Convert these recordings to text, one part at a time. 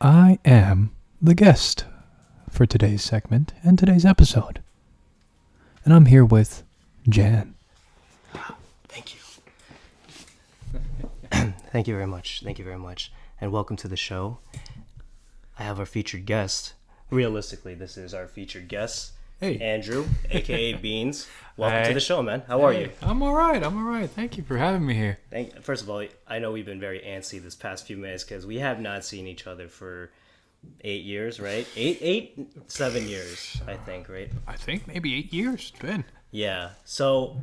I am the guest for today's segment and today's episode. And I'm here with Jan. Thank you. Thank you very much. Thank you very much. And welcome to the show. I have our featured guest. Realistically, this is our featured guest. Hey. Andrew, a.k.a. Beans. Welcome Hey. to the show, man. How are you? I'm all right. Thank you for having me here. First of all, I know we've been very antsy this past few minutes because we have not seen each other for 8 years, right? 7 years, I think, right? I think maybe 8 years it's been. Yeah. So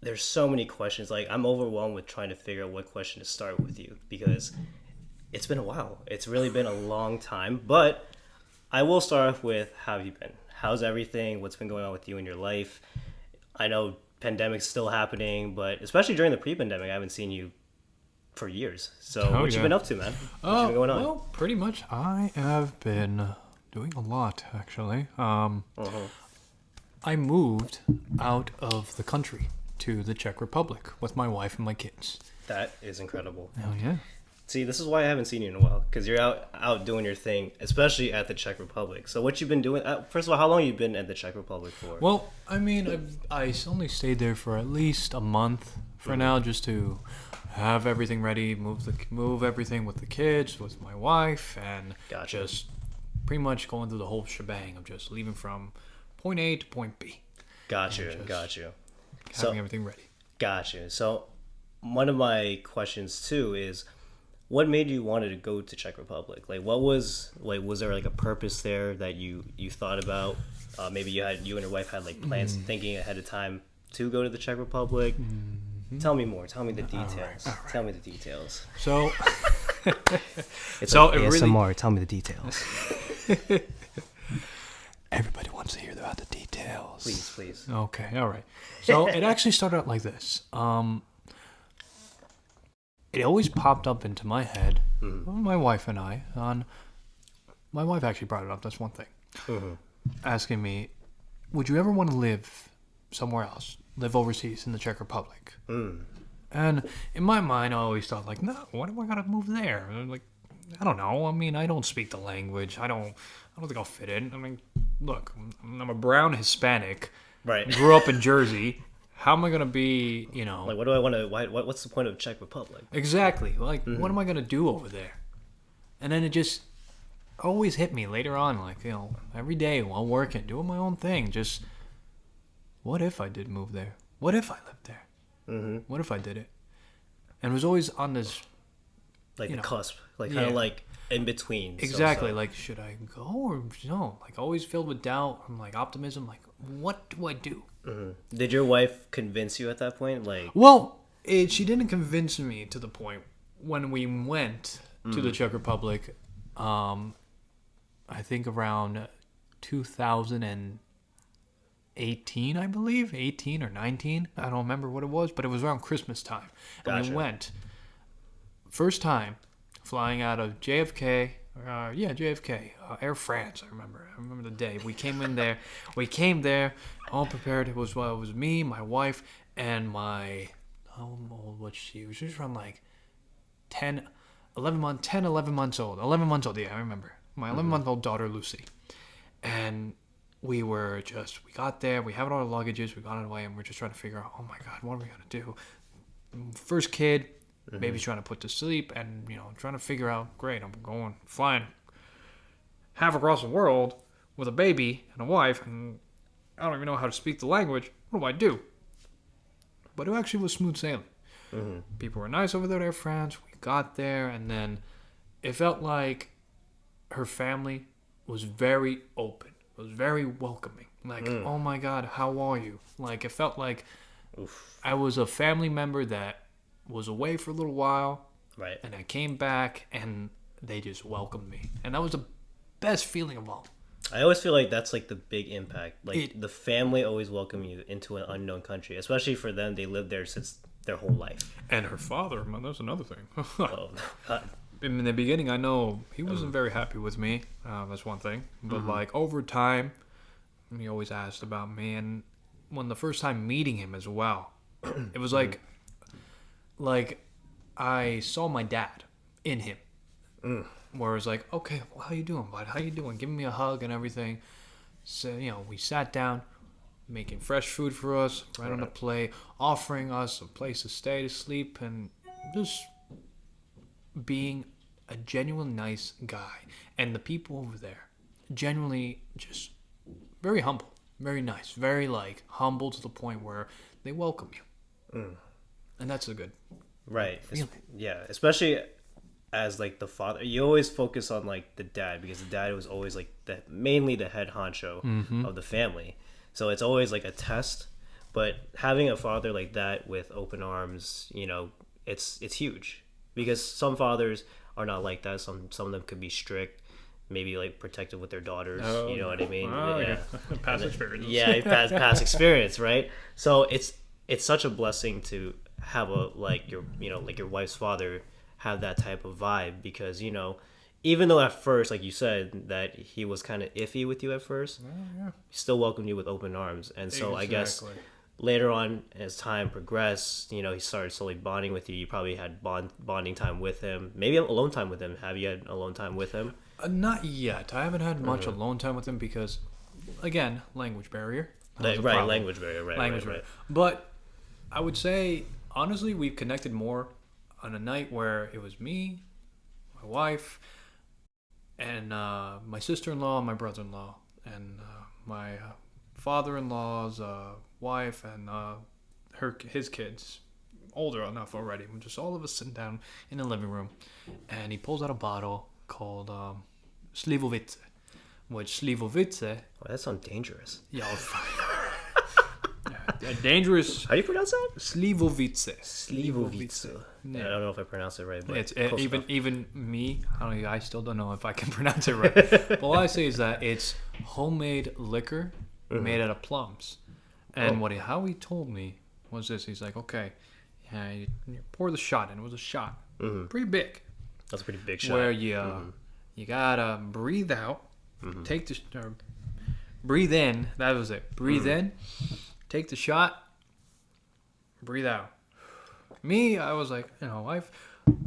there's so many questions. Like, I'm overwhelmed with trying to figure out what question to start with you because it's been a while. It's really been a long time. But I will start off with, how have you been? How's everything? What's been going on with you in your life? I know pandemic's still happening, but especially during the pre-pandemic, I haven't seen you for years. So what you been up to, man? What's been going on? Well, pretty much I have been doing a lot, actually. I moved out of the country to the Czech Republic with my wife and my kids. That is incredible. Oh, yeah. See, this is why I haven't seen you in a while, because you're out doing your thing, especially at the Czech Republic. So what you been doing? First of all, how long have you been at the Czech Republic for? Well, I mean, I only stayed there for at least a month for now, just to have everything ready, move everything with the kids, with my wife, and just pretty much going through the whole shebang of just leaving from point A to point B. Got you. Having everything ready. Got you. So one of my questions too is, what made you want to go to Czech Republic? Was there like a purpose there that you thought about? Maybe you and your wife had like plans, thinking ahead of time to go to the Czech Republic. Mm-hmm. Tell me more. Tell me the details. All right. Tell me the details. So, it's so like ASMR. Really... Tell me the details. Everybody wants to hear about the details. Please. Okay. All right. So it actually started out like this. It always popped up into my head, my wife and I, my wife actually brought it up, that's one thing, asking me, would you ever want to live somewhere else, live overseas in the Czech Republic? And in my mind, I always thought, like, no, why do I gotta move there? And I'm like, I don't know, I mean, I don't speak the language, I don't think I'll fit in. I mean, look, I'm a brown Hispanic, right? Grew up in Jersey. How am I going to be, Like, what do I want to... What's the point of Czech Republic? Exactly. Like, what am I going to do over there? And then it just always hit me later on, like, every day while working, doing my own thing, just, what if I did move there? What if I lived there? Mm-hmm. What if I did it? And it was always on this... Like, the cusp. Like, kind of like in between. Exactly. So. Like, should I go or no? Like, always filled with doubt and, like, optimism. Like, what do I do? Mm-hmm. Did your wife convince you at that point? Well, she didn't convince me to the point when we went to the Czech Republic. I think around 2018, I believe, 18 or 19. I don't remember what it was, but it was around Christmas time. Gotcha. And we went. First time flying out of JFK. JFK, Air France. I remember the day we came in there. We came there, all prepared. It was me, my wife, and my how old was she? She was around like 11 months old. 11 months old. Yeah, I remember my 11-month-old daughter Lucy. And we got there. We have all our luggages. We got on the way, and we're just trying to figure out. Oh my God, what are we gonna do? First kid. Baby's trying to put to sleep and, trying to figure out, great, I'm flying half across the world with a baby and a wife, and I don't even know how to speak the language. What do I do? But it actually was smooth sailing. Mm-hmm. People were nice over there at Air France. We got there, and then it felt like her family was very open, was very welcoming. Like, oh my God, how are you? Like, it felt like I was a family member that was away for a little while, right? And I came back, and they just welcomed me, and that was the best feeling of all. I always feel like that's like the big impact. Like, the family always welcome you into an unknown country, especially for them. They lived there since their whole life. And her father, man, that's another thing. In the beginning, I know he wasn't very happy with me. That's one thing. But like over time, he always asked about me, and when the first time meeting him as well, it was like I saw my dad in him. Where it's like, okay, well, how you doing, bud? How you doing? Giving me a hug and everything. So, we sat down, making fresh food for us, right on the plate, offering us a place to stay, to sleep, and just being a genuine nice guy. And the people over there, genuinely just very humble, very nice, very humble to the point where they welcome you. And that's a good Right. feeling. Yeah. Especially as the father, you always focus on the dad, because the dad was always mainly the head honcho of the family. So it's always a test. But having a father like that with open arms, it's huge, because some fathers are not like that. Some of them could be strict, maybe protective with their daughters. You know what I mean? Oh, yeah. Past experience. Yeah, past experience, right? So it's such a blessing to have your wife's father have that type of vibe, because even though at first, like you said, that he was kind of iffy with you at first, he still welcomed you with open arms. And so I guess later on, as time progressed, he started slowly bonding with you. You probably had bonding time with him, maybe alone time with him. Have you had alone time with him? Not yet. I haven't had much alone time with him because, again, language barrier. Right, language barrier, right. But I would say, honestly, we've connected more on a night where it was me, my wife, and my sister-in-law and my brother-in-law, and my father-in-law's wife and his kids, older enough already. We're just all of us sitting down in the living room, and he pulls out a bottle called Slivovice, which Slivovice... Oh, that sounds dangerous. Yeah, dangerous. How do you pronounce that? Slivovice. Yeah, I don't know if I pronounced it right, but It's even me. I still don't know if I can pronounce it right. But all I say is that it's homemade liquor made out of plums. And how he told me was this: he's like, okay, you pour the shot in. It was a shot, pretty big. That's a pretty big shot. Where you gotta breathe out, take the breathe in. That was it. Breathe in, take the shot, breathe out. Me, I was like, I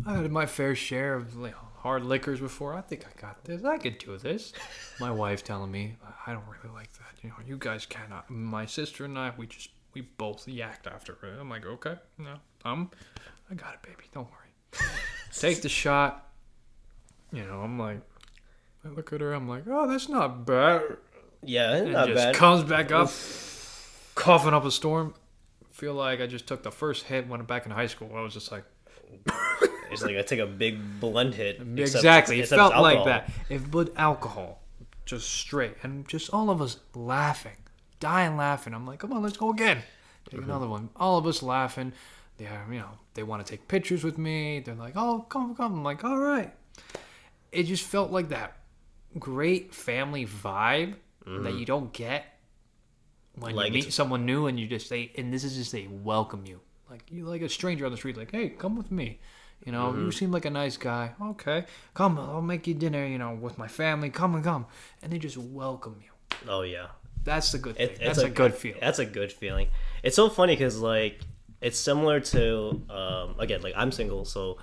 had my fair share of hard liquors before. I think I got this. I could do this. My wife telling me, I don't really like that. You guys cannot. My sister and I, we both yacked after it. I'm like, okay, no, I got it, baby. Don't worry. Take the shot. I'm like, I look at her. I'm like, oh, that's not bad. Yeah, And not just bad. comes back up, coughing up a storm. Feel like I just took the first hit when I'm back in high school. I was just like, It's I take a big blend hit. exactly. Except It felt it's like alcohol. that. But alcohol, just straight, and just all of us laughing, dying laughing. I'm like, come on, let's go again. Take another one. All of us laughing. They want to take pictures with me. They're like, oh, come. I'm like, all right. It just felt like that great family vibe that you don't get when you meet someone new, and they welcome you. Like a stranger on the street, like, hey, come with me. You seem like a nice guy. Okay, come, I'll make you dinner, with my family. Come. And they just welcome you. Oh, yeah. That's the good thing. That's a good feeling. That's a good feeling. It's so funny because, it's similar to, again, I'm single, so,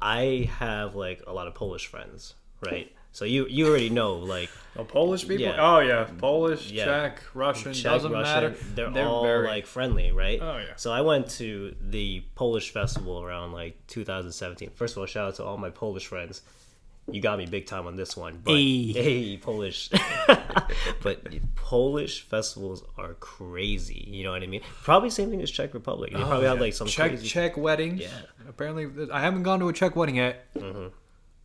I have, a lot of Polish friends, right? So you already know, Polish people? Yeah. Oh, yeah. Polish, Yeah. Czech, Russian, doesn't matter. They're all, very... friendly, right? Oh, yeah. So I went to the Polish festival around, 2017. First of all, shout out to all my Polish friends. You got me big time on this one. But, hey, Polish. But Polish festivals are crazy. You know what I mean? Probably same thing as Czech Republic. You probably have, some crazy... Czech weddings. Yeah. Apparently, I haven't gone to a Czech wedding yet.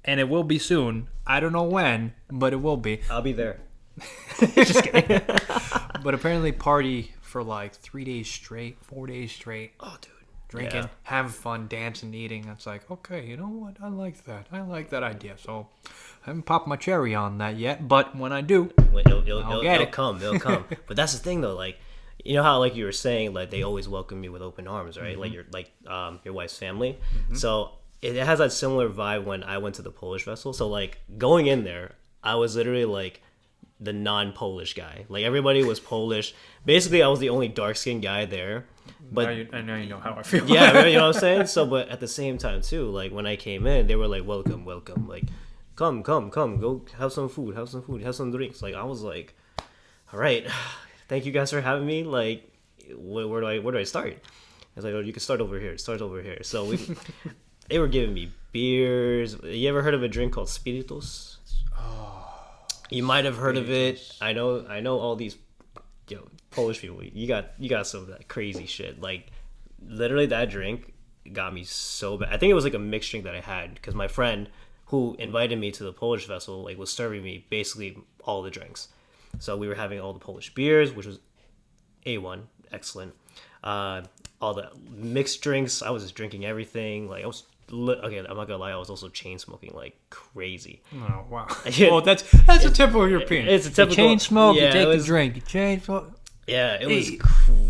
And it will be soon. I don't know when, but it will be. I'll be there. Just kidding. But apparently party for 3 days straight, 4 days straight. Oh, dude. Drinking, having fun, dancing, eating. It's like, okay, you know what? I like that. I like that idea. So I haven't popped my cherry on that yet, but when I do, It'll come. But that's the thing, though. You know how, you were saying, they always welcome you with open arms, right? Your wife's family. So it has that similar vibe when I went to the Polish festival. So, going in there, I was literally, the non-Polish guy. Like everybody was Polish. Basically, I was the only dark-skinned guy there. But I know you know how I feel. yeah, you know what I'm saying. So, but at the same time too, like when I came in, they were like, "Welcome, welcome." Like, come, go have some food, have some drinks. Like I was like, "All right, thank you guys for having me." Like, where do I start? I was like, "Oh, you can start over here. Start over here." So they were giving me beers. You ever heard of a drink called Spiritus? You might have heard of it. I know all these, Polish people. You got some of that crazy shit. Like, literally, that drink got me so bad. I think it was like a mixed drink that I had because my friend who invited me to the Polish vessel like was serving me basically all the drinks. So we were having all the Polish beers, which was A1, excellent. All the mixed drinks. I was just drinking everything. Like I was. Okay, I'm not gonna lie. I was also chain smoking like crazy. Oh wow! Oh, that's a typical European. It's a typical you chain smoke. Yeah, you take a drink. You chain smoke. Yeah, it was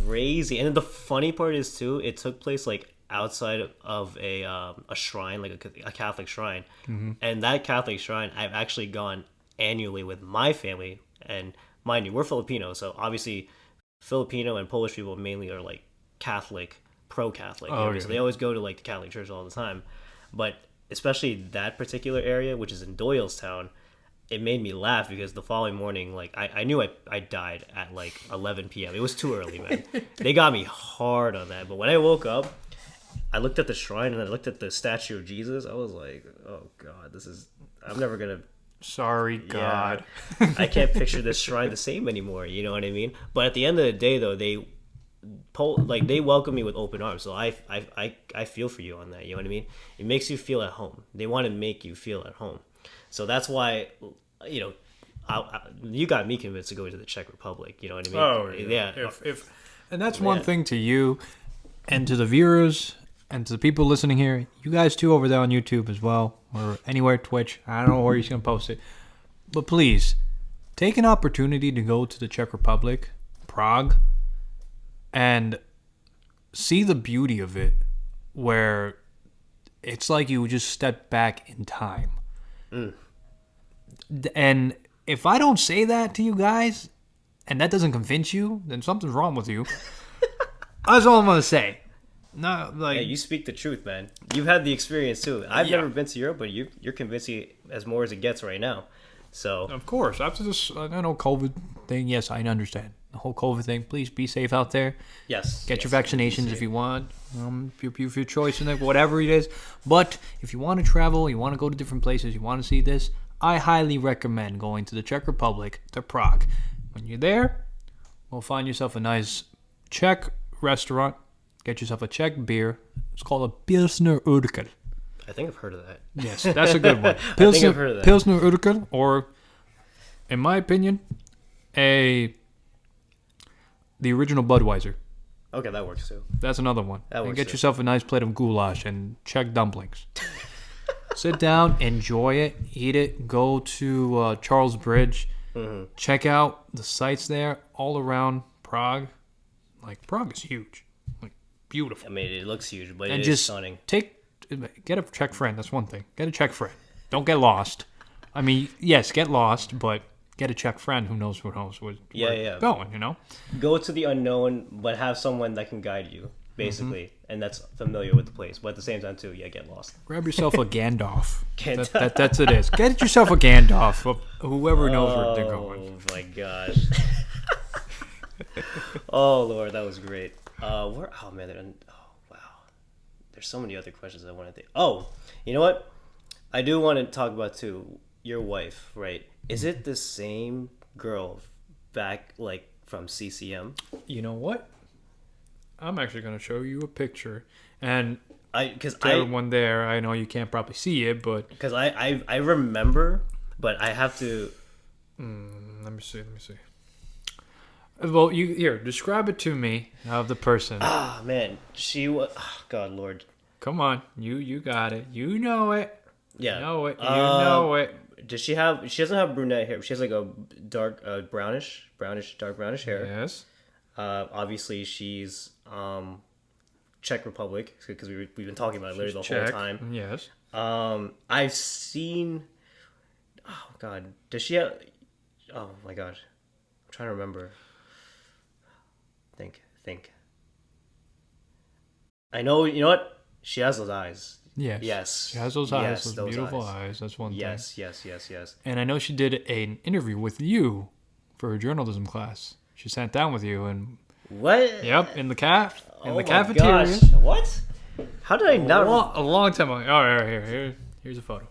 crazy. And the funny part is too, it took place like outside of a shrine, like a Catholic shrine. Mm-hmm. And that Catholic shrine, I've actually gone annually with my family. And mind you, we're Filipino, so obviously Filipino and Polish people mainly are like Catholic. Pro-Catholic, so they always go to like the Catholic church all the time. But especially that particular area, which is in Doylestown, it made me laugh because the following morning, like I knew I died at like 11 p.m. It was too early, man. They got me hard on that. But when I woke up, I looked at the shrine and I looked at the statue of Jesus. I was like, oh God, I'm never gonna. Sorry, God. Yeah, I can't picture this shrine the same anymore. You know what I mean? But at the end of the day, though, they welcome me with open arms. So I feel for you on that. You know what I mean? It makes you feel at home. They want to make you feel at home. So that's why, you got me convinced to go to the Czech Republic. You know what I mean? Oh yeah. And that's one thing to you, and to the viewers, and to the people listening here. You guys too over there on YouTube as well, or anywhere, Twitch. I don't know where you're gonna post it, but please take an opportunity to go to the Czech Republic, Prague, and see the beauty of it, where it's like you just step back in time. And if I don't say that to you guys, and that doesn't convince you, then something's wrong with you. That's all I'm gonna say. No, like, yeah, you speak the truth, man. You've had the experience too. I've never been to Europe, but you're convincing me as more as it gets right now. So of course, after this, I know COVID thing. Yes, I understand the whole COVID thing. Please be safe out there. Yes. Get your vaccinations if you want. Your choice in it, whatever it is. But if you want to travel, you want to go to different places, you want to see this, I highly recommend going to the Czech Republic, to Prague. When you're there, we'll find yourself a nice Czech restaurant. Get yourself a Czech beer. It's called a Pilsner Urquell. I think I've heard of that. Yes, that's a good one. I think I've heard of that. Pilsner Urquell, or, in my opinion, the original Budweiser. Okay, that works too. That's another one. That works and get too. yourself a nice plate of goulash and Czech dumplings. Sit down, enjoy it, eat it. Go to Charles Bridge. Mm-hmm. Check out the sites there all around Prague. Like, Prague is huge. Like, beautiful. I mean, it looks huge, but and it is stunning. Get a Czech friend. That's one thing. Get a Czech friend. Don't get lost. I mean, yes, get lost, but get a Czech friend who knows where going, you know? Go to the unknown, but have someone that can guide you, basically, and that's familiar with the place. But at the same time, too, get lost. Grab yourself a Gandalf. That's it is. Get yourself a Gandalf of whoever knows where they're going. Oh, my gosh. Oh, Lord, that was great. Oh, man. Wow. There's so many other questions I want to think. Oh, you know what? I do want to talk about, too, your wife, right? Is it the same girl back, like, from CCM? You know what? I'm actually going to show you a picture. And because everyone there, I know you can't probably see it, but... Because I remember, but I have to... Let me see. Well, describe it to me of the person. Ah, man. She was... Oh, God, Lord. Come on. You got it. You know it. Yeah. You know it. You know it. She doesn't have brunette hair. She has like a dark, dark brownish hair. Yes. Obviously she's Czech Republic because we've been talking about it literally the Czech. whole time. Yes. I've seen. Oh God, does she have? Oh my gosh, I'm trying to remember. Think. I know. You know what? She has those eyes. Yes. Yes. She has those eyes, those beautiful eyes. That's one thing. Yes. And I know she did an interview with you for her journalism class. She sat down with you and What? yep, in the Oh my cafeteria. gosh. What? How did I not? A long time ago. All right, here's a photo.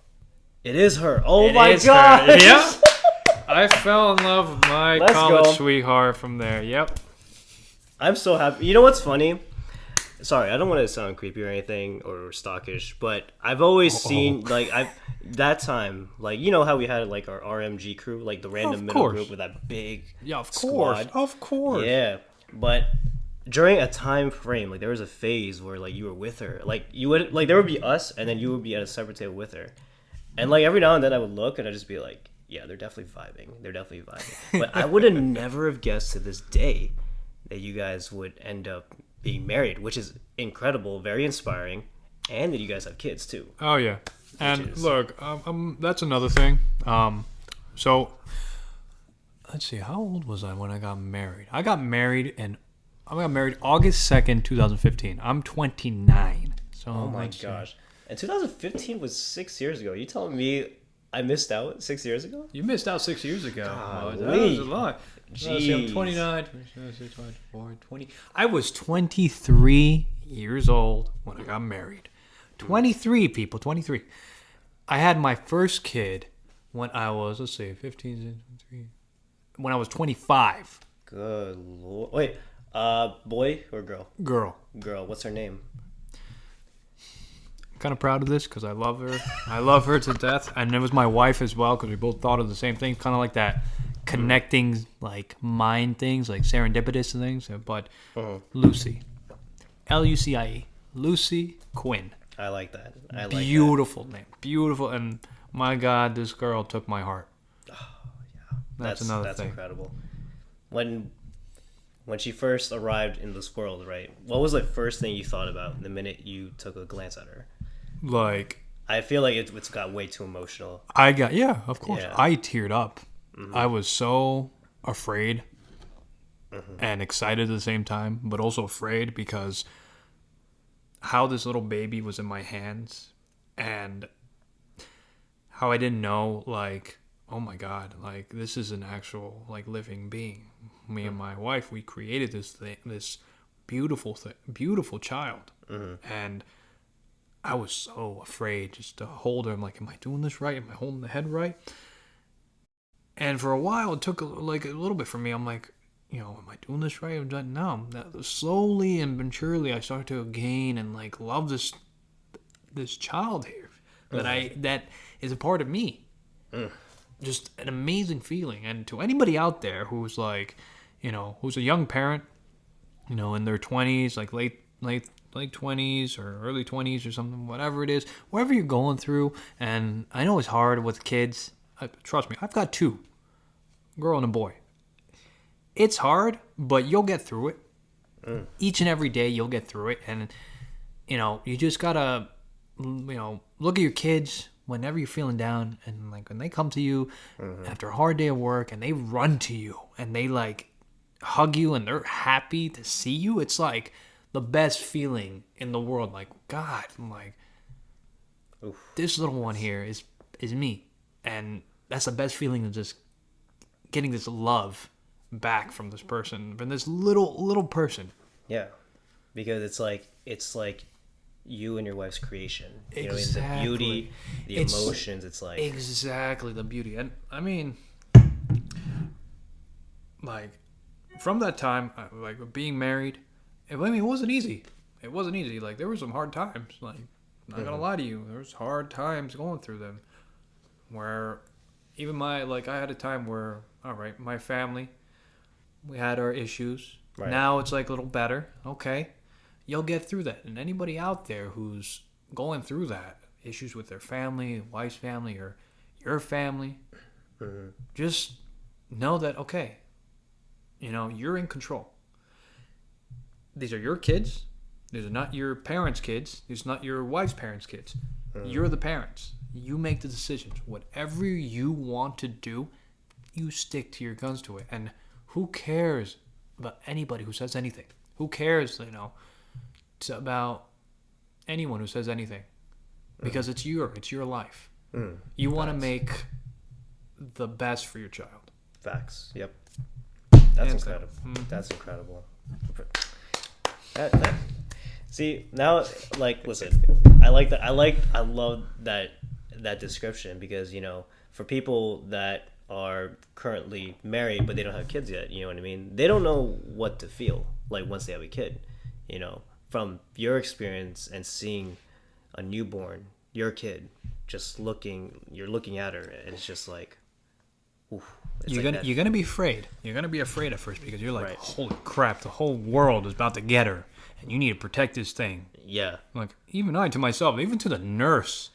It is her. Oh It my is her. gosh. Yep. I fell in love with my Let's college go. sweetheart from there. Yep. I'm so happy. You know what's funny? Sorry, I don't want to sound creepy or anything or stockish, but I've always seen like that time, like you know how we had like our RMG crew, like the random Of middle course. group with that big Yeah, squad. Of course. Yeah, but during a time frame, like there was a phase where like you were with her, like you would like there would be us, and then you would be at a separate table with her, and like every now and then I would look and I'd just be like, yeah, they're definitely vibing. But I would have never have guessed to this day that you guys would end up being married, which is incredible, very inspiring, and that you guys have kids too. Oh yeah. And is- look, that's another thing. So let's see, how old was I when I got married? I got married August 2nd, 2015. I'm 29. So Oh my let's see. gosh! And 2015 was 6 years ago. You telling me I missed out 6 years ago? You missed out 6 years ago. That Golly. was a lot. Let's see, I'm Jeez. 29, 24, 20. I was 23 years old when I got married. 23, people, 23. I had my first kid when I was, 15, 23, when I was 25. Good lord! Wait, boy or girl? Girl. Girl. What's her name? I'm kind of proud of this because I love her. I love her to death. And it was my wife as well because we both thought of the same thing. Kind of like that connecting, like, mind things, like serendipitous things. But Lucy. Lucie. Lucy Quinn. I like that. I like that. Beautiful name. Beautiful. And my God, this girl took my heart. That's another That's thing. incredible. When she first arrived in this world, right? What was the first thing you thought about the minute you took a glance at her? Like, I feel like it's got way too emotional. of course. Yeah. I teared up. I was so afraid and excited at the same time, but also afraid because how this little baby was in my hands and how I didn't know, like, oh my God, like, this is an actual, like, living being. Me and my wife, we created this thing, this beautiful child. And I was so afraid just to hold her. I'm like, am I doing this right? Am I holding the head right? And for a while, it took a little bit for me. I'm like, am I doing this right? I'm like, no. Slowly and surely, I started to gain and like love this child here that is a part of me. Just an amazing feeling. And to anybody out there who's like, who's a young parent, in their 20s, like late 20s or early 20s or something, whatever it is, whatever you're going through. And I know it's hard with kids. Trust me, I've got two, a girl and a boy. It's hard, but you'll get through it. Each and every day you'll get through it. And, you just gotta, look at your kids whenever you're feeling down. And like when they come to you after a hard day of work and they run to you and they like hug you and they're happy to see you, it's like the best feeling in the world. Like, God, I'm like, this little one here is me. And that's the best feeling of just getting this love back from this person, from this little person. Yeah, because it's like you and your wife's creation. Exactly. The beauty, the emotions. It's like exactly the beauty. And I mean, like from that time, like being married, it wasn't easy. It wasn't easy. Like there were some hard times. Like I'm not gonna lie to you, there was hard times going through them. Where even I had a time where, all right, my family, we had our issues. Right. Now it's like a little better. Okay. You'll get through that. And anybody out there who's going through that, issues with their family, wife's family, or your family, just know that, okay, you're in control. These are your kids. These are not your parents' kids. These are not your wife's parents' kids. You're the parents. You make the decisions. Whatever you want to do, you stick to your guns to it. And who cares about anybody who says anything? Who cares, about anyone who says anything? Because it's your life. You want to make the best for your child. Facts. Yep. That's incredible. That's incredible. See, now, like, listen, I like that. I love that description because, for people that are currently married but they don't have kids yet, you know what I mean? They don't know what to feel like once they have a kid, From your experience and seeing a newborn, your kid, you're looking at her and it's just like, oof. You're gonna be afraid. You're gonna be afraid at first because you're like, holy crap, the whole world is about to get her, and you need to protect this thing. Yeah. Like even I to myself, even to the nurse,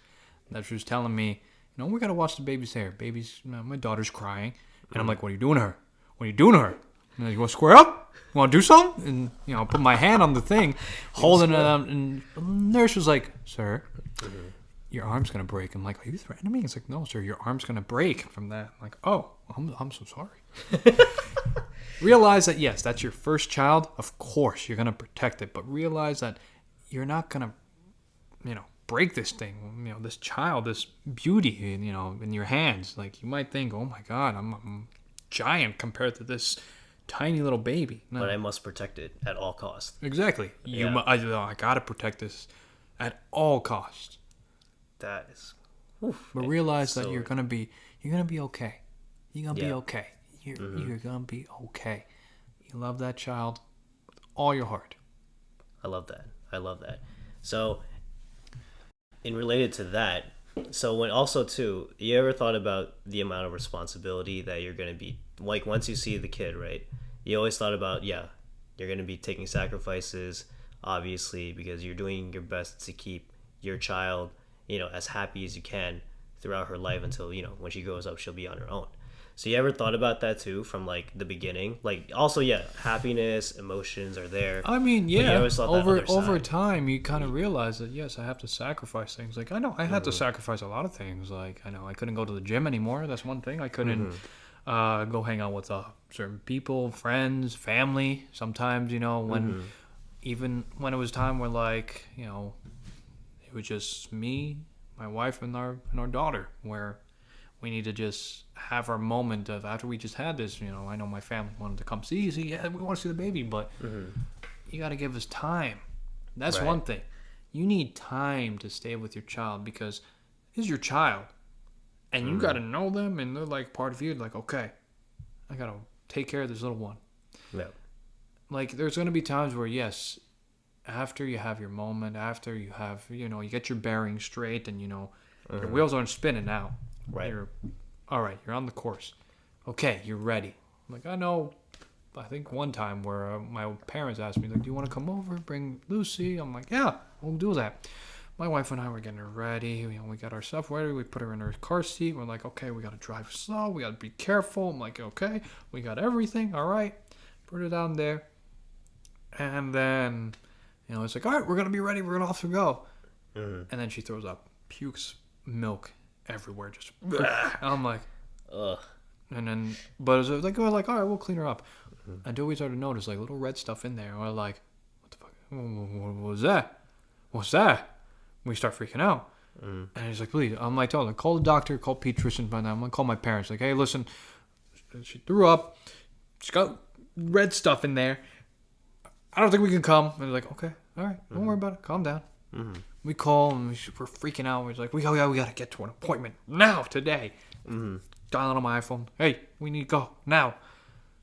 that she was telling me, we gotta watch the baby's hair. My daughter's crying, and I'm like, what are you doing to her? What are you doing to her? And like, you want to square up? You want to do something? And put my hand on the thing, holding it up, and the nurse was like, sir. Your arm's gonna break. I'm like, are you threatening me? It's like, no, sir, your arm's gonna break from that. I'm like, oh, I'm so sorry. Realize that yes, that's your first child. Of course, you're gonna protect it, but realize that you're not gonna, break this thing. This child, this beauty, in your hands. Like you might think, oh my God, I'm giant compared to this tiny little baby. No. But I must protect it at all costs. Exactly. I gotta protect this at all costs. That is. But realize that you're gonna be okay. You're gonna be okay. You're gonna be okay. You love that child with all your heart. I love that. So, in related to that, when also too, you ever thought about the amount of responsibility that you're gonna be like once you see the kid, right? You always thought about you're gonna be taking sacrifices, obviously, because you're doing your best to keep your child, as happy as you can throughout her life until, when she grows up, she'll be on her own. So you ever thought about that too from like the beginning? Like also, happiness, emotions are there. I mean, over time, you kind of realize that yes, I have to sacrifice things. Like I know I had to sacrifice a lot of things. Like I know I couldn't go to the gym anymore. That's one thing. I couldn't go hang out with certain people, friends, family. Sometimes, when even when it was time where like, it was just me, my wife, and our daughter, where we need to just have our moment of after we just had this. I know my family wanted to come see. Yeah, we want to see the baby, but you got to give us time. That's one thing. You need time to stay with your child because it's your child, and you got to know them, and they're like part of you. Like, okay, I got to take care of this little one. Yeah. Like, there's going to be times where yes. After you have your moment, after you have, you get your bearings straight and, your wheels aren't spinning now. Right. All right, you're on the course. Okay, you're ready. Like, I know, I think one time where my parents asked me, like, do you want to come over, bring Lucy? I'm like, yeah, we'll do that. My wife and I were getting her ready. We got our stuff ready. We put her in her car seat. We're like, okay, we got to drive slow. We got to be careful. I'm like, okay, we got everything. All right. Put her down there. And then... it's like, all right, we're going to be ready. We're going to off to go. And then she throws up, pukes milk everywhere. Just, I'm like, ugh. And then, but it was like, we're like, all right, we'll clean her up. Until we started to notice like little red stuff in there. We're like, what the fuck? What was that? What's that? We start freaking out. And he's like, please. I'm like, call the doctor, call pediatrician. By now, I'm going to call my parents. Like, hey, listen, she threw up. She's got red stuff in there. I don't think we can come. And they're like, okay, all right, don't worry about it. Calm down. We call and we're freaking out. We're like, we got to get to an appointment now, today. Dialing on my iPhone. Hey, we need to go now.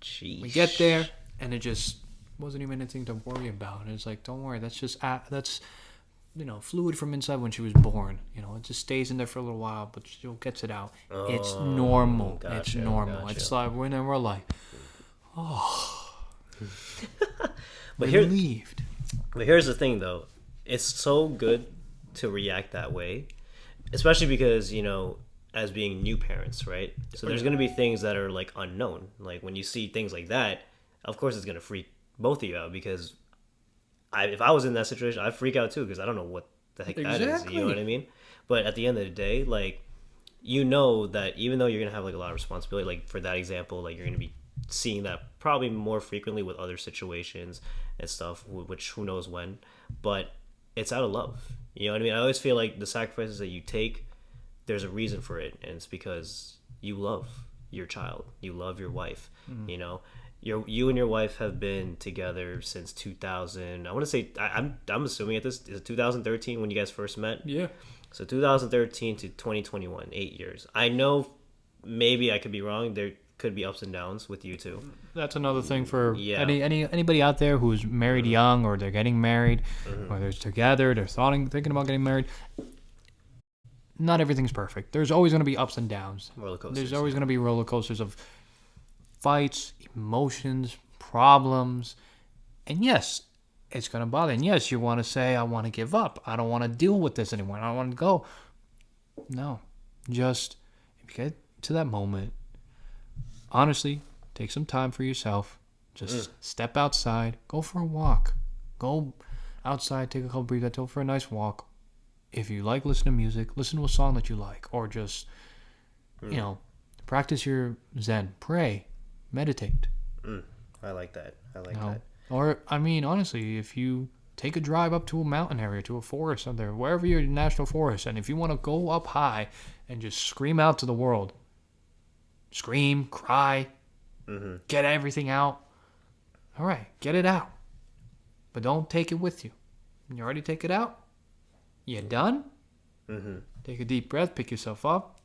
Jeez. We get there and it just wasn't even anything to worry about. And it's like, don't worry. That's just, fluid from inside when she was born. It just stays in there for a little while, but she gets it out. It's normal. Gotcha, it's normal. Gotcha. It's like, we're like, oh. But relieved. But here's the thing, though. It's so good to react that way, especially because, as being new parents, right? So there's going to be things that are, like, unknown. Like, when you see things like that, of course it's going to freak both of you out because if I was in that situation, I'd freak out, too, because I don't know what the heck that is. You know what I mean? But at the end of the day, like, you know that even though you're gonna have like a lot of responsibility, like for that example, like you're gonna be seeing that probably more frequently with other situations and stuff, which who knows when, but it's out of love. You know what I mean? I always feel like the sacrifices that you take, there's a reason for it, and it's because you love your child, you love your wife. You know, you and your wife have been together since 2000. I want to say I'm assuming at this is 2013 when you guys first met. Yeah. So 2013 to 2021, 8 years. I know maybe I could be wrong. There could be ups and downs with you too. That's another thing for Yeah. anybody out there who's married young, or they're getting married, or they're together, they're thinking about getting married. Not everything's perfect. There's always going to be ups and downs. Roller coasters. There's always going to be roller coasters of fights, emotions, problems. And yes, it's going to bother. And yes, you want to say, I want to give up. I don't want to deal with this anymore. I don't want to go. No. Just, if you get to that moment, honestly, take some time for yourself. Just step outside. Go for a walk. Go outside, take a couple breaths, go for a nice walk. If you like listening to music, listen to a song that you like. Or just, you know, practice your Zen. Pray. Meditate. I like that. I like You know? that. Or, I mean, honestly, if you take a drive up to a mountain area, to a forest out there, wherever your national forest, and if you want to go up high and just scream out to the world, scream, cry, get everything out. All right, get it out. But don't take it with you. When you already take it out, you done? Take a deep breath, pick yourself up,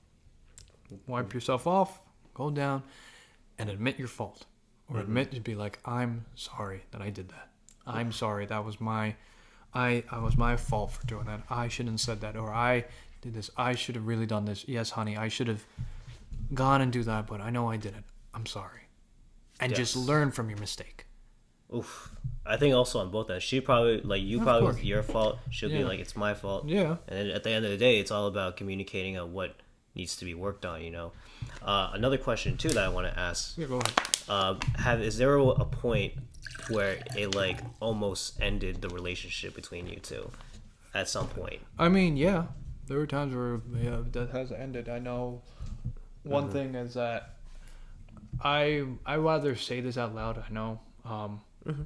wipe yourself off, go down, and admit your fault. Or admit to be like, I'm sorry that I did that. I'm sorry, that was my was my fault for doing that. I shouldn't have said that. Or I did this. I should have really done this. Yes, honey, I should have gone and do that, but I know I didn't. I'm sorry. And just learn from your mistake. Oof. I think also on both ends. She probably, like, you Of probably, course. it's your fault. She'll be like, it's my fault. Yeah. And then at the end of the day, it's all about communicating on what needs to be worked on, you know. Another question, too, that I want to ask. Yeah, go ahead. Is there a point where it, like, almost ended the relationship between you two at some point? I mean, yeah. There were times where that has ended. I know one thing is that I rather say this out loud. I know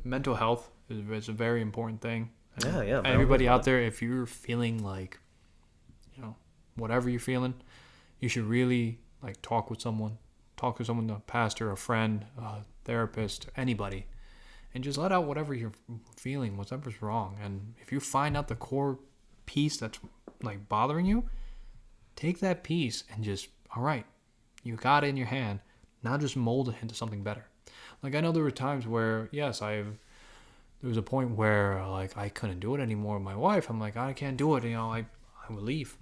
mental health is a very important thing. Yeah. And everybody out there, if you're feeling like, you know, whatever you're feeling, you should really like talk with someone, a pastor, a friend, a therapist, anybody, and just let out whatever you're feeling, whatever's wrong. And if you find out the core piece that's like bothering you, take that piece and just, all right, you got it in your hand. Now just mold it into something better. Like, I know there were times where, yes, there was a point where like I couldn't do it anymore with my wife. I'm like, I can't do it. You know, I would leave.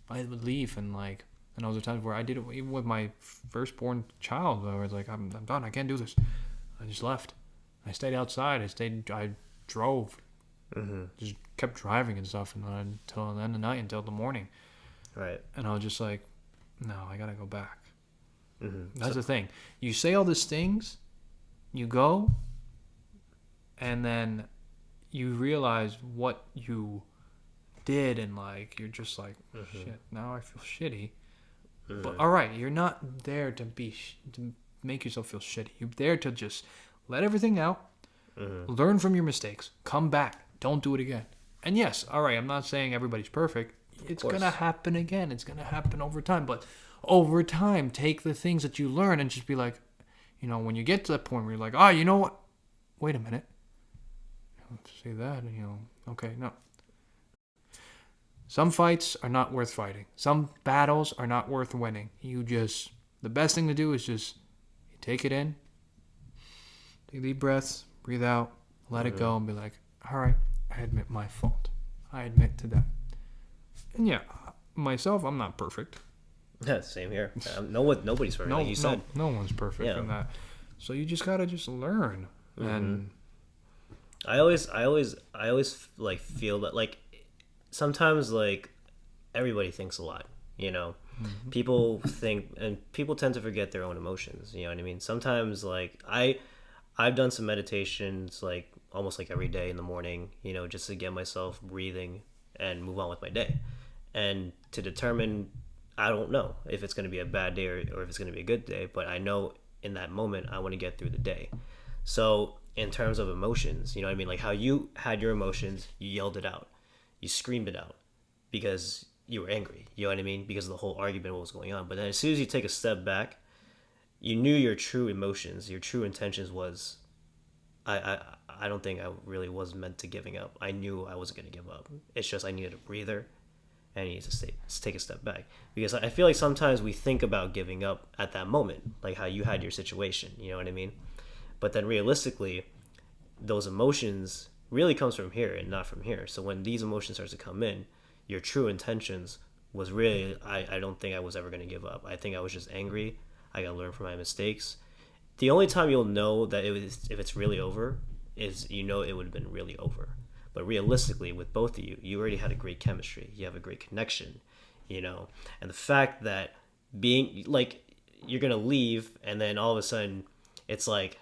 And like, and there was times where I did it even with my firstborn child. Where I was like, I'm done. I can't do this. I just left. I stayed outside. I drove. Just kept driving and stuff, and until the end of the night, until the morning. Right. And I was just like, no, I gotta go back. That's the thing. You say all these things, you go, and then you realize what you did, and like you're just like, shit. Now I feel shitty. But all right, you're not there to to make yourself feel shitty. You're there to just let everything out, learn from your mistakes, come back, don't do it again. And yes, all right, I'm not saying everybody's perfect. It's gonna happen again. It's gonna happen over time. But over time, take the things that you learn and just be like, you know, when you get to that point where you're like, you know what? Wait a minute. Say that, you know, okay, no. Some fights are not worth fighting. Some battles are not worth winning. The best thing to do is just you take it in, take deep breaths, breathe out, let it go, and be like, all right, I admit my fault. I admit to that. And yeah, myself, I'm not perfect. Yeah, same here. Nobody's perfect, like you said. No one's perfect in that. So you just gotta just learn. And I always like feel that, like, sometimes, like, everybody thinks a lot, you know. People think, and people tend to forget their own emotions, you know what I mean? Sometimes, like, I've done some meditations, like, almost like every day in the morning, you know, just to get myself breathing and move on with my day. And to determine, I don't know if it's going to be a bad day or if it's going to be a good day, but I know in that moment I want to get through the day. So in terms of emotions, you know what I mean? Like how you had your emotions, you yelled it out, you screamed it out because you were angry, you know what I mean? Because of the whole argument, what was going on. But then as soon as you take a step back, you knew your true emotions, your true intentions was, I don't think I really was meant to giving up. I knew I wasn't going to give up. It's just I needed a breather and I needed to take a step back. Because I feel like sometimes we think about giving up at that moment, like how you had your situation, you know what I mean? But then realistically, those emotions really comes from here and not from here. So when these emotions start to come in, your true intentions was really, I don't think I was ever going to give up. I think I was just angry. I got to learn from my mistakes. The only time you'll know that if it's really over is it would have been really over. But realistically, with both of you, you already had a great chemistry. You have a great connection, and the fact that being like you're going to leave and then all of a sudden it's like,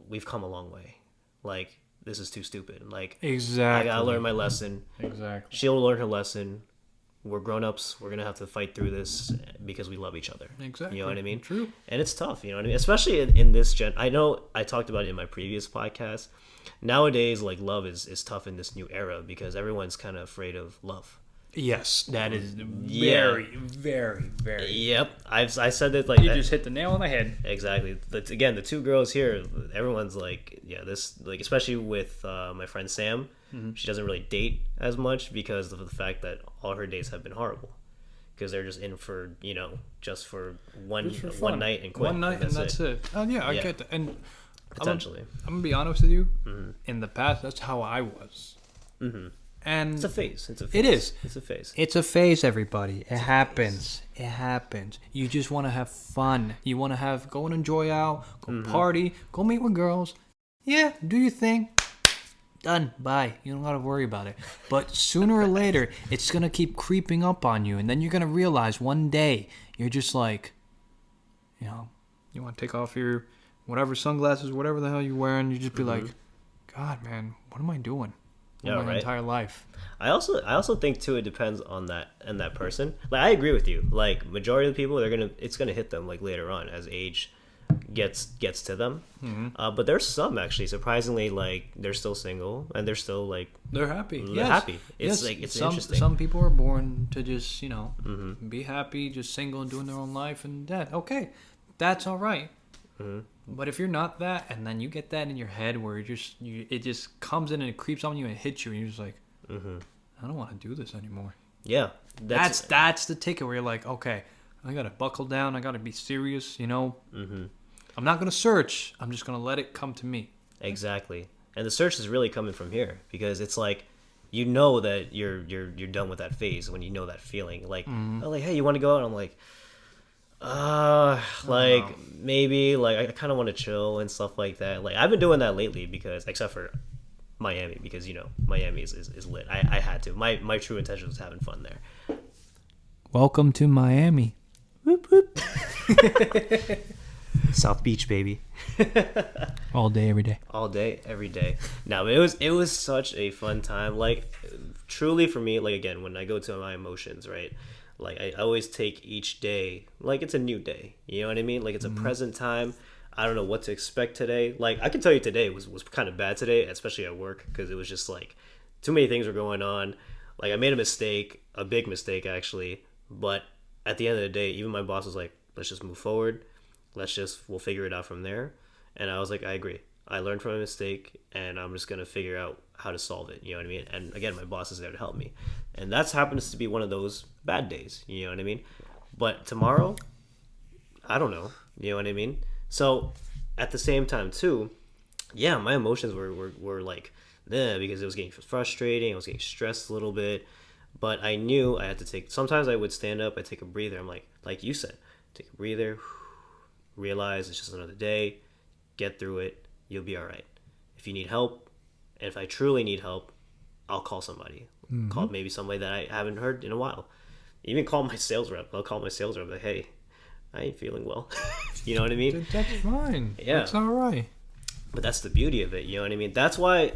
we've come a long way. Like, this is too stupid. Like, exactly. I gotta learn my lesson. Exactly. She'll learn her lesson. We're grown-ups. We're gonna have to fight through this because we love each other. Exactly. You know what I mean? True. And it's tough, you know what I mean? Especially in this gen. I know I talked about it in my previous podcast. Nowadays, like, love is tough in this new era because everyone's kind of afraid of love. Yes, that is very, very, very. Yep, I said that like you just hit the nail on the head. Exactly. But again, the two girls here, everyone's like, this, like, especially with my friend Sam, she doesn't really date as much because of the fact that all her dates have been horrible. Because they're just in for just for one night and quit. One night and that's it. Oh yeah, I get that. And potentially, I'm gonna be honest with you. In the past, that's how I was. And it's a phase. It is. It's a phase. It's a phase, everybody. It happens. It happens. You just want to have fun. You want to go and enjoy out, go party, go meet with girls. Yeah, do your thing. Done. Bye. You don't got to worry about it. But sooner or later, it's going to keep creeping up on you. And then you're going to realize one day, you're just like, you want to take off your whatever sunglasses, whatever the hell you're wearing. You just be like, God, man, what am I doing? My entire life. I also think too it depends on that person. Like, I agree with you. Like, majority of the people, it's gonna hit them like later on as age gets to them. But there's some actually surprisingly, like, they're still single and they're still like they're happy. It's like it's interesting. Some people are born to just be happy, just single and doing their own life, and that okay, that's all right. But if you're not that, and then you get that in your head where it just comes in and it creeps on you and it hits you, and you're just like, I don't want to do this anymore. Yeah, that's the ticket where you're like, okay, I gotta buckle down. I gotta be serious. I'm not gonna search. I'm just gonna let it come to me. Exactly, and the search is really coming from here because it's like, that you're done with that phase when you know that feeling. Like, like, hey, you want to go out? And I'm like, maybe, like, I kind of want to chill and stuff like that. Like, I've been doing that lately because, except for Miami, because Miami is lit. I had to. My true intention was having fun there. Welcome to Miami. Whoop whoop. South Beach, baby. All day, every day. All day, every day. Now, it was such a fun time. Like, truly for me, like, again, when I go to my emotions, right? Like, I always take each day like it's a new day. You know what I mean? Like, it's a present time. I don't know what to expect today. Like, I can tell you today was kind of bad today, especially at work, because it was just like too many things were going on. Like, I made a mistake, a big mistake actually. But at the end of the day, even my boss was like, let's just move forward. We'll figure it out from there. And I was like, I agree. I learned from a mistake and I'm just going to figure out how to solve it. You know what I mean? And again, my boss is there to help me. And that happens to be one of those bad days. You know what I mean? But tomorrow, I don't know. You know what I mean? So at the same time too, yeah, my emotions were like, because it was getting frustrating. I was getting stressed a little bit. But I knew I had to sometimes I would stand up, I'd take a breather. I'm like you said, take a breather, realize it's just another day, get through it, you'll be all right. If you need help, and if I truly need help, I'll call somebody. Call maybe somebody that I haven't heard in a while. Even call my sales rep. I'll call my sales rep like, hey, I ain't feeling well. You know what I mean? That's fine. Yeah. That's all right. But that's the beauty of it, you know what I mean? That's why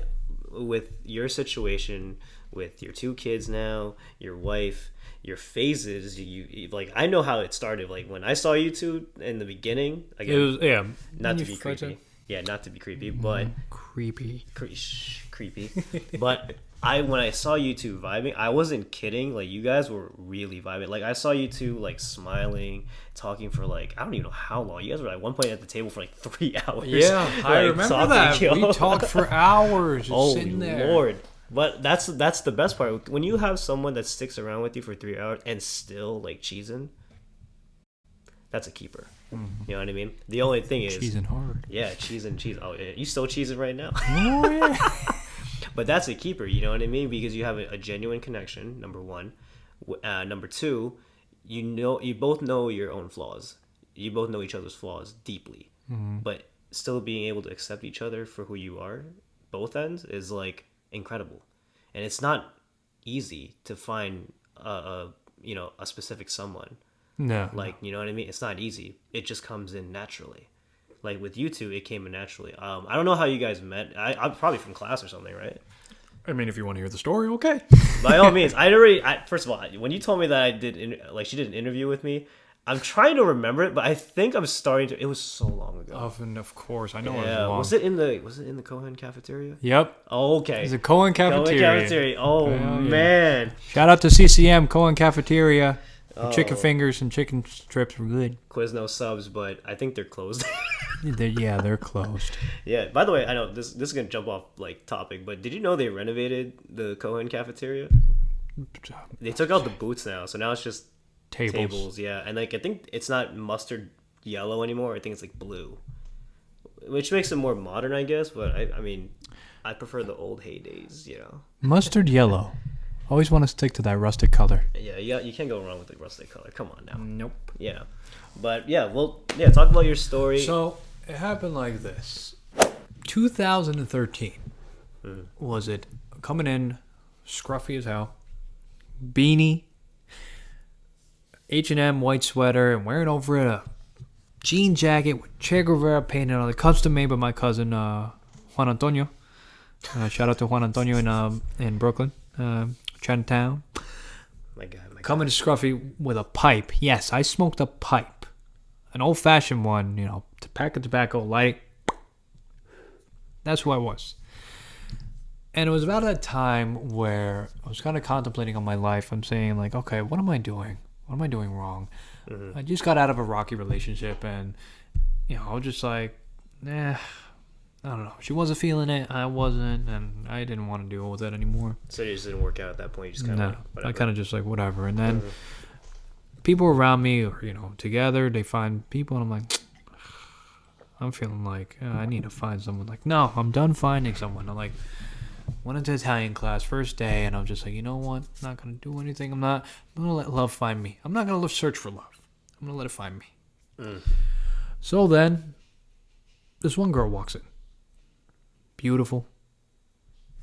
with your situation, with your 2 kids now, your wife, your phases. You like, I know how it started. Like when I saw you two in the beginning, again, It was, yeah. not to You be fight creepy. it. Yeah, not to be creepy, but Creepy. creepy. But when I saw you two vibing, I wasn't kidding. Like you guys were really vibing. Like I saw you two like smiling, talking for like I don't even know how long. You guys were at one point at the table for like 3 hours. Yeah, I like, remember talking, that. yo. We talked for hours, just Oh sitting there. Lord! But that's the best part. When you have someone that sticks around with you for 3 hours and still like cheesing, that's a keeper. You know what I mean? The only thing is Cheesing hard. yeah, cheese. Oh, yeah, you still cheesing right now? Oh yeah. But that's a keeper, you know what I mean? Because you have a genuine connection. Number one, number two, you both know your own flaws. You both know each other's flaws deeply, but still being able to accept each other for who you are, both ends, is like incredible. And it's not easy to find a specific someone. No. Like, you know what I mean? It's not easy. It just comes in naturally. Like with you two, it came in naturally. I don't know how you guys met. I'm probably from class or something, right? I mean, if you want to hear the story, okay. By all means. First of all, when you told me that she did an interview with me, I'm trying to remember it, but I think I'm starting to. It was so long ago. And of course, I know it was Yeah, long. was it in the Cohen cafeteria? Yep. Oh, okay. It's a Cohen Cafeteria. Cohen cafeteria. Oh Hell yeah. man. Shout out to CCM, Cohen Cafeteria. The chicken fingers and chicken strips were good. Quizno subs, but I think they're closed. They're closed. Yeah. By the way, I know this is gonna jump off like topic, but did you know they renovated the Cohen cafeteria? They took out the booths now, so now it's just tables. Yeah, and like I think it's not mustard yellow anymore. I think it's like blue, which makes it more modern, I guess. But I mean, I prefer the old heydays. You know, Mustard yellow. Always want to stick to that rustic color. Yeah, you can't go wrong with the rustic color. Come on now. Nope. Yeah, but yeah, well, yeah. Talk about your story. So it happened like this. 2013 was it? Coming in, scruffy as hell, beanie, H&M white sweater, and wearing over it a jean jacket with Che Guevara painted on it, custom made by my cousin Juan Antonio. Shout out to Juan Antonio in Brooklyn, Chinatown. My God. Coming scruffy with a pipe. Yes, I smoked a pipe, an old-fashioned one. You know, to pack of tobacco, light. That's who I was. And it was about that time where I was kind of contemplating on my life. I'm saying like, okay, what am I doing? What am I doing wrong? I just got out of a rocky relationship, and I was just like, I don't know. She wasn't feeling it. I wasn't, and I didn't want to deal with it anymore. So it just didn't work out at that point. You just kind of I kind of just like whatever. And then people around me, or together, they find people, and I'm like, I'm feeling like I need to find someone. Like, no, I'm done finding someone. I'm like, went into Italian class first day, and I'm just like, you know what? I'm not gonna do anything. I'm gonna let love find me. I'm not gonna search for love. I'm gonna let it find me. So then, this one girl walks in. Beautiful,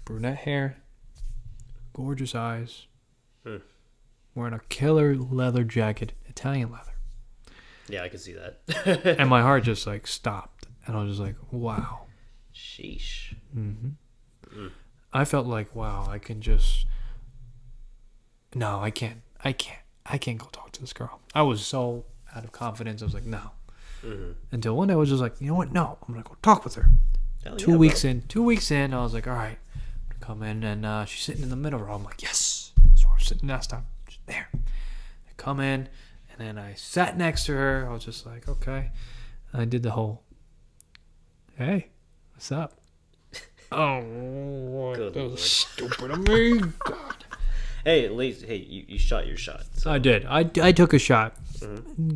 brunette hair, gorgeous eyes, wearing a killer leather jacket, Italian leather. Yeah, I can see that. And my heart just like stopped, and I was just like, wow. Sheesh. I felt like, wow, I can just. No, I can't go talk to this girl. I was so out of confidence. I was like, no. Until one day I was just like, you know what? No, I'm gonna go talk with her. Hell 2 yeah, weeks bro. in. 2 weeks in, I was like, all right, come in, and she's sitting in the middle row. I'm like, yes, that's where I'm sitting last time. Just there. I come in, and then I sat next to her. I was just like, okay. I did the whole, hey, what's up? Oh, Good that Lord. was stupid of me. God. Hey, at least, you shot your shot. So. I did. I took a shot.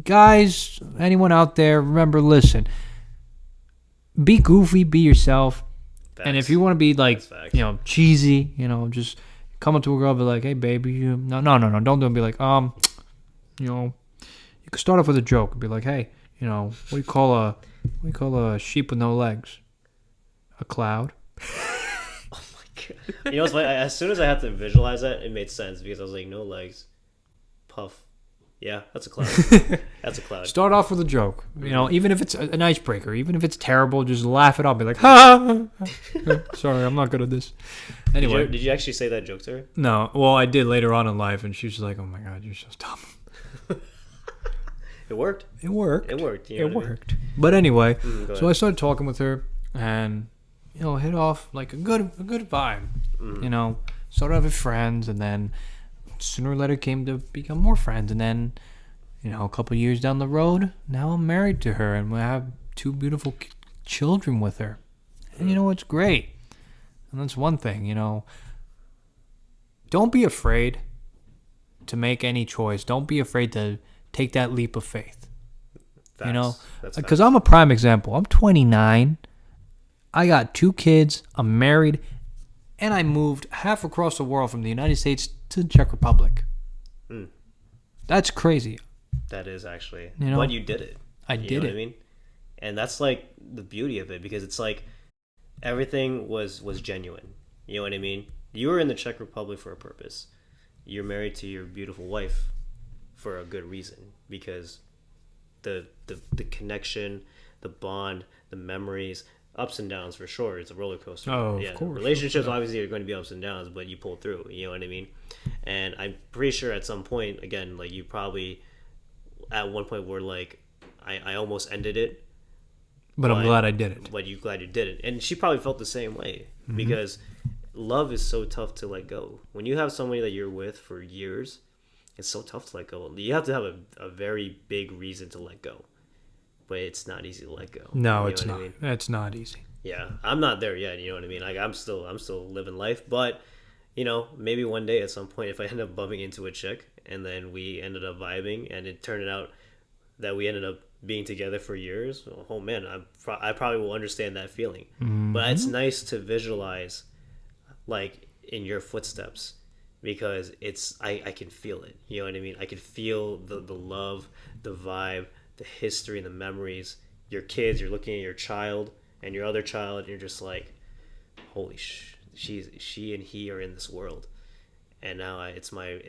Guys, anyone out there, remember, listen. Be goofy, be yourself. Facts. And if you want to be like, Facts. cheesy, just come up to a girl and be like, hey, baby, no, don't do it. Be like, you could start off with a joke and be like, hey, what do you call a sheep with no legs? A cloud. Oh my God. You know what's funny? As soon as I had to visualize that, it made sense because I was like, no legs, puff. Yeah, that's a cloud. That's a cloud. Start off with a joke. You know, even if it's an icebreaker, even if it's terrible, just laugh it off. Be like, ha! Sorry, I'm not good at this. Anyway. Did you actually say that joke to her? No. Well, I did later on in life, and she was like, oh my God, you're so dumb. It worked. It worked. It worked. It worked. But anyway, Go so ahead. I started talking with her, and, you know, hit off like a good vibe. You know, started off as friends, and then sooner or later came to become more friends, and then, you know, a couple years down the road, now I'm married to her, and we have 2 beautiful children with her. And you know, it's great. And that's one thing, you know. Don't be afraid to make any choice. Don't be afraid to take that leap of faith. Facts. You know, That's because facts. I'm a prime example. I'm 29. I got 2 kids. I'm married. And I moved half across the world from the United States to the Czech Republic. That's crazy. That is actually. You know, but you did it. I You did know it. what I mean? And that's like the beauty of it, because it's like everything was genuine. You know what I mean? You were in the Czech Republic for a purpose. You're married to your beautiful wife for a good reason, because the connection, the bond, the memories, ups and downs for sure. It's a roller coaster. Oh, of course. Relationships obviously are going to be ups and downs, but you pull through. You know what I mean? And I'm pretty sure at some point, again, like you probably at one point were like, I almost ended it, But I'm glad I did it. but you glad you did it. And she probably felt the same way, because love is so tough to let go. When you have somebody that you're with for years, it's so tough to let go. You have to have a very big reason to let go, but it's not easy to let go. No, You know it's what I not. mean? It's not easy. Yeah, I'm not there yet. You know what I mean? Like I'm still living life, but you know, maybe one day at some point, if I end up bumping into a chick and then we ended up vibing, and it turned out that we ended up being together for years, oh man, I probably will understand that feeling. But it's nice to visualize, like in your footsteps, because it's I can feel it. You know what I mean? I can feel the love, the vibe, the history, and the memories. Your kids, you're looking at your child and your other child, and you're just like, holy she and he are in this world, and now it's my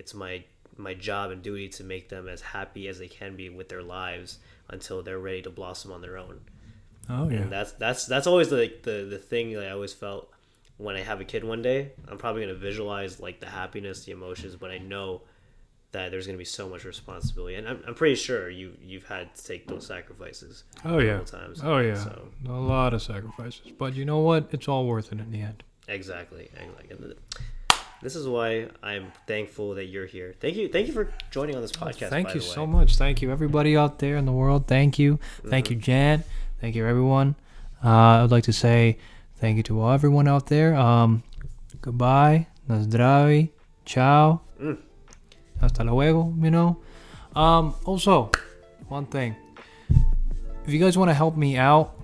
job and duty to make them as happy as they can be with their lives until they're ready to blossom on their own. Oh, yeah. And that's always the thing that I always felt when I have a kid one day. I'm probably going to visualize like the happiness, the emotions, but I know that there's going to be so much responsibility, and I'm pretty sure you've had to take those sacrifices. Oh, yeah. multiple times. Oh, yeah. So A lot of sacrifices. But you know what? It's all worth it in the end. exactly. This is why I'm thankful that you're here. Thank you for joining on this podcast. Thank by you the way. so much. Thank you, everybody out there in the world. Thank you. Thank you, Jan. Thank you, everyone. I would like to say thank you to everyone out there. Goodbye. Na zdraví. Ciao. Hasta luego, you know. Also, one thing. If you guys want to help me out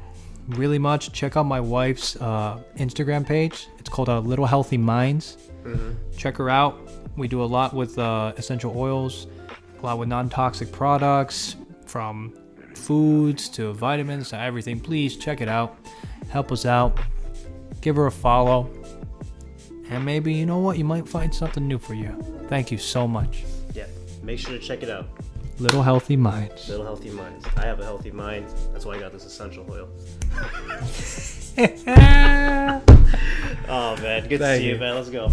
really much, check out my wife's Instagram page. It's called Little Healthy Minds. Check her out. We do a lot with essential oils, a lot with non-toxic products, from foods to vitamins to everything. Please check it out. Help us out. Give her a follow. And maybe, you know what, you might find something new for you. Thank you so much. Yeah, make sure to check it out. Little Healthy Minds. Little Healthy Minds. I have a healthy mind. That's why I got this essential oil. Oh man, good to Thank see you, you. man. Let's go.